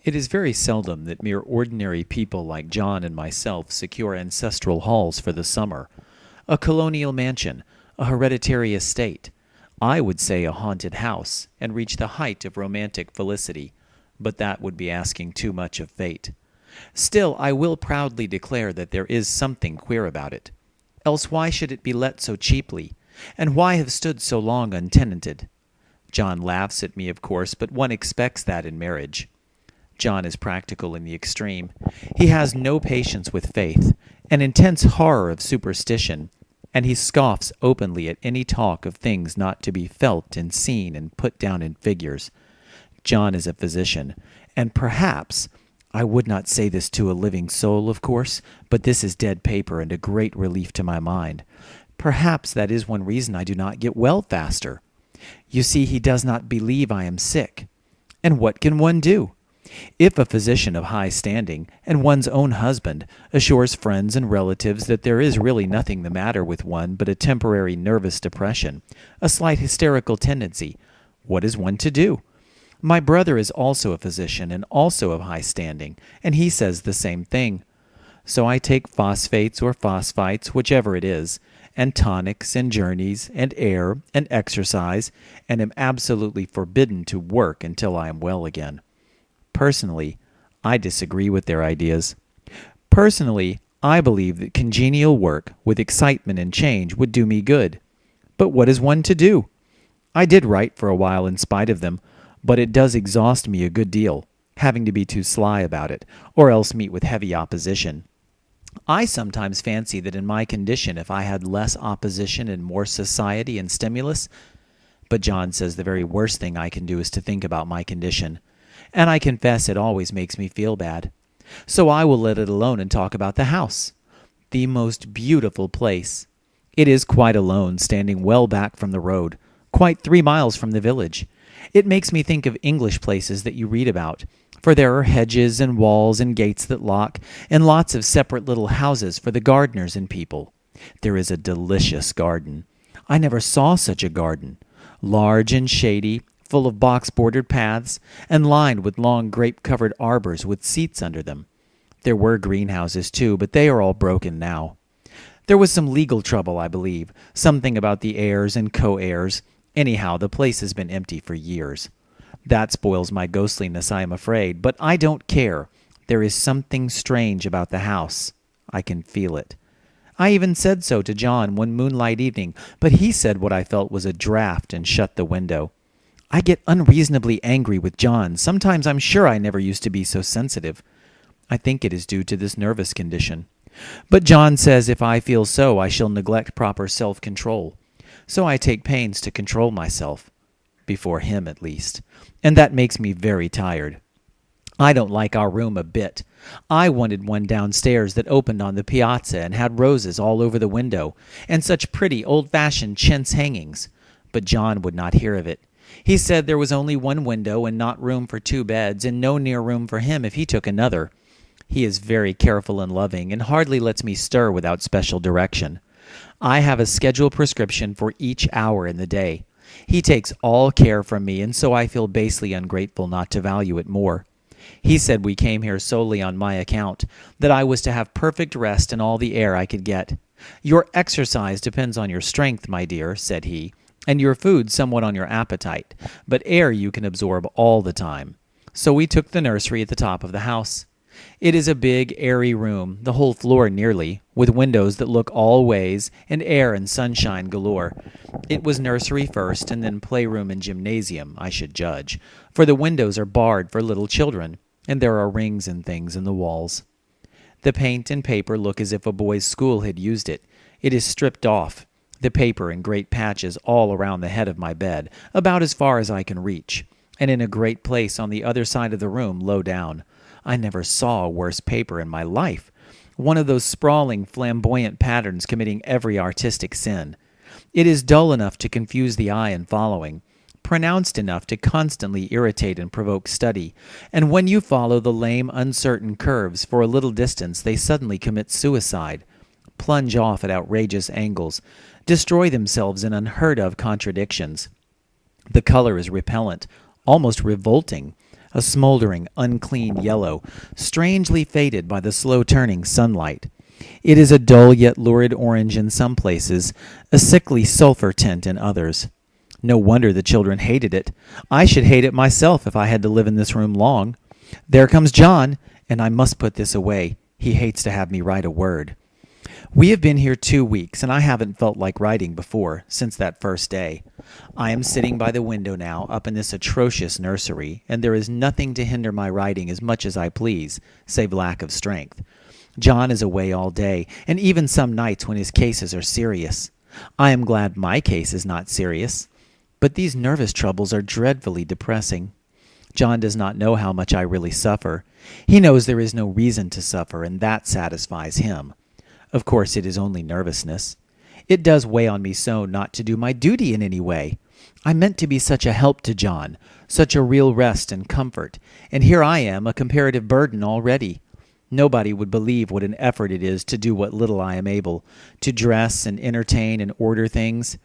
It is very seldom that mere ordinary people like John and myself secure ancestral halls for the summer. A colonial mansion, a hereditary estate, I would say a haunted house, and reach the height of romantic felicity, but that would be asking too much of fate. Still, I will proudly declare that there is something queer about it. Else why should it be let so cheaply? And why have stood so long untenanted? John laughs at me, of course, but one expects that in marriage. John is practical in the extreme. He has no patience with faith, an intense horror of superstition, and he scoffs openly at any talk of things not to be felt and seen and put down in figures. John is a physician, and perhaps, I would not say this to a living soul, of course, but this is dead paper and a great relief to my mind. Perhaps that is one reason I do not get well faster. You see, he does not believe I am sick. And what can one do? If a physician of high standing, and one's own husband, assures friends and relatives that there is really nothing the matter with one but a temporary nervous depression, a slight hysterical tendency, what is one to do? My brother is also a physician and also of high standing, and he says the same thing. So I take phosphates or phosphites, whichever it is, and tonics and journeys and air and exercise, and am absolutely forbidden to work until I am well again. Personally, I disagree with their ideas. Personally, I believe that congenial work with excitement and change would do me good. But what is one to do? I did write for a while in spite of them, but it does exhaust me a good deal, having to be too sly about it, or else meet with heavy opposition. I sometimes fancy that in my condition, if I had less opposition and more society and stimulus, but John says the very worst thing I can do is to think about my condition, and I confess it always makes me feel bad. So I will let it alone and talk about the house. The most beautiful place. It is quite alone, standing well back from the road, quite 3 miles from the village. It makes me think of English places that you read about, for there are hedges and walls and gates that lock, and lots of separate little houses for the gardeners and people. There is a delicious garden. I never saw such a garden. Large and shady, full of box-bordered paths, and lined with long grape-covered arbors with seats under them. There were greenhouses, too, but they are all broken now. There was some legal trouble, I believe, something about the heirs and co-heirs. Anyhow, the place has been empty for years. That spoils my ghostliness, I am afraid, but I don't care. There is something strange about the house. I can feel it. I even said so to John one moonlight evening, but he said what I felt was a draught and shut the window. I get unreasonably angry with John. Sometimes I'm sure I never used to be so sensitive. I think it is due to this nervous condition. But John says if I feel so, I shall neglect proper self-control. So I take pains to control myself. Before him, at least. And that makes me very tired. I don't like our room a bit. I wanted one downstairs that opened on the piazza and had roses all over the window, and such pretty old-fashioned chintz hangings. But John would not hear of it. He said there was only one window and not room for 2 beds, and no near room for him if he took another. He is very careful and loving, and hardly lets me stir without special direction. I have a scheduled prescription for each hour in the day. He takes all care from me, and so I feel basely ungrateful not to value it more. He said we came here solely on my account, that I was to have perfect rest and all the air I could get. Your exercise depends on your strength, my dear, said he, and your food somewhat on your appetite, but air you can absorb all the time. So we took the nursery at the top of the house. It is a big, airy room, the whole floor nearly, with windows that look all ways, and air and sunshine galore. It was nursery first, and then playroom and gymnasium, I should judge, for the windows are barred for little children, and there are rings and things in the walls. The paint and paper look as if a boys' school had used it. It is stripped off, the paper in great patches all around the head of my bed, about as far as I can reach, and in a great place on the other side of the room, low down. I never saw worse paper in my life. One of those sprawling, flamboyant patterns committing every artistic sin. It is dull enough to confuse the eye in following, pronounced enough to constantly irritate and provoke study, and when you follow the lame, uncertain curves for a little distance, they suddenly commit suicide, plunge off at outrageous angles, destroy themselves in unheard-of contradictions. The color is repellent, almost revolting, a smoldering, unclean yellow, strangely faded by the slow-turning sunlight. It is a dull yet lurid orange in some places, a sickly sulphur tint in others. No wonder the children hated it. I should hate it myself if I had to live in this room long. There comes John, and I must put this away. He hates to have me write a word. We have been here 2 weeks, and I haven't felt like writing before, since that first day. I am sitting by the window now, up in this atrocious nursery, and there is nothing to hinder my writing as much as I please, save lack of strength. John is away all day, and even some nights when his cases are serious. I am glad my case is not serious. But these nervous troubles are dreadfully depressing. John does not know how much I really suffer. He knows there is no reason to suffer, and that satisfies him. Of course, it is only nervousness. It does weigh on me so not to do my duty in any way. I meant to be such a help to John, such a real rest and comfort, and here I am, a comparative burden already. Nobody would believe what an effort it is to do what little I am able, to dress and entertain and order things.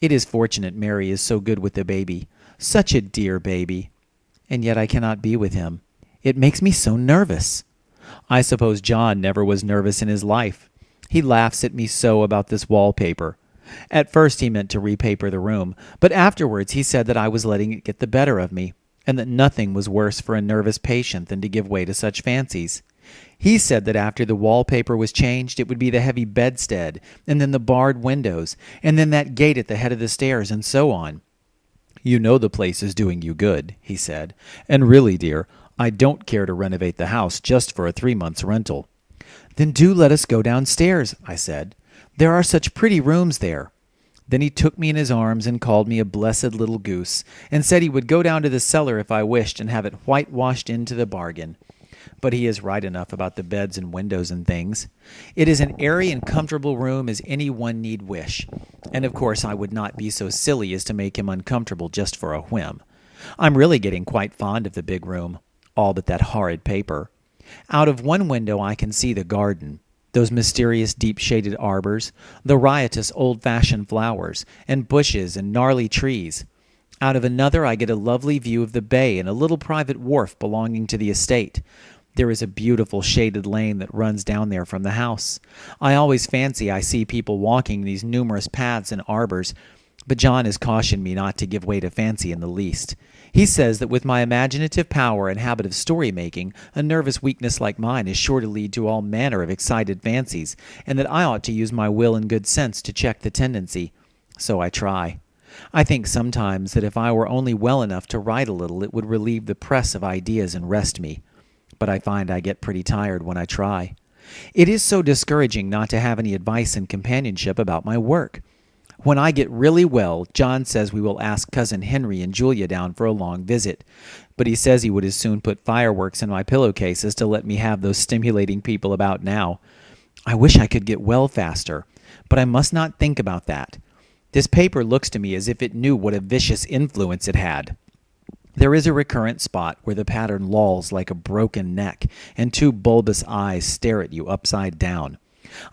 It is fortunate Mary is so good with the baby, such a dear baby. And yet I cannot be with him. It makes me so nervous. I suppose John never was nervous in his life. He laughs at me so about this wallpaper. At first he meant to repaper the room, but afterwards he said that I was letting it get the better of me, and that nothing was worse for a nervous patient than to give way to such fancies. He said that after the wallpaper was changed, it would be the heavy bedstead, and then the barred windows, and then that gate at the head of the stairs, and so on. You know the place is doing you good, he said, and really, dear, I don't care to renovate the house just for a 3 months' rental. Then do let us go downstairs, I said. There are such pretty rooms there. Then he took me in his arms and called me a blessed little goose, and said he would go down to the cellar if I wished and have it whitewashed into the bargain. But he is right enough about the beds and windows and things. It is an airy and comfortable room as any one need wish, and of course I would not be so silly as to make him uncomfortable just for a whim. I'm really getting quite fond of the big room, all but that horrid paper. Out of one window I can see the garden, those mysterious deep-shaded arbors, the riotous old-fashioned flowers, and bushes and gnarly trees. Out of another I get a lovely view of the bay and a little private wharf belonging to the estate. There is a beautiful shaded lane that runs down there from the house. I always fancy I see people walking these numerous paths and arbors, but John has cautioned me not to give way to fancy in the least. He says that with my imaginative power and habit of story-making, a nervous weakness like mine is sure to lead to all manner of excited fancies, and that I ought to use my will and good sense to check the tendency. So I try. I think sometimes that if I were only well enough to write a little, it would relieve the press of ideas and rest me. But I find I get pretty tired when I try. It is so discouraging not to have any advice and companionship about my work. When I get really well, John says we will ask Cousin Henry and Julia down for a long visit. But he says he would as soon put fireworks in my pillowcase as to let me have those stimulating people about now. I wish I could get well faster, but I must not think about that. This paper looks to me as if it knew what a vicious influence it had. There is a recurrent spot where the pattern lolls like a broken neck, and 2 bulbous eyes stare at you upside down.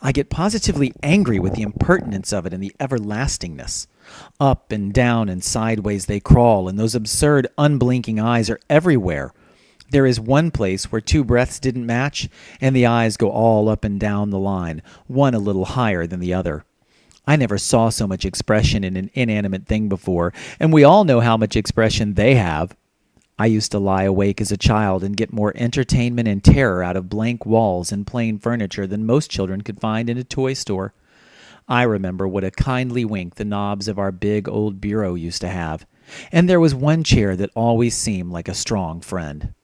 I get positively angry with the impertinence of it and the everlastingness. Up and down and sideways they crawl, and those absurd unblinking eyes are everywhere. There is one place where 2 breaths didn't match, and the eyes go all up and down the line, one a little higher than the other. I never saw so much expression in an inanimate thing before, and we all know how much expression they have. I used to lie awake as a child and get more entertainment and terror out of blank walls and plain furniture than most children could find in a toy store. I remember what a kindly wink the knobs of our big old bureau used to have, and there was one chair that always seemed like a strong friend.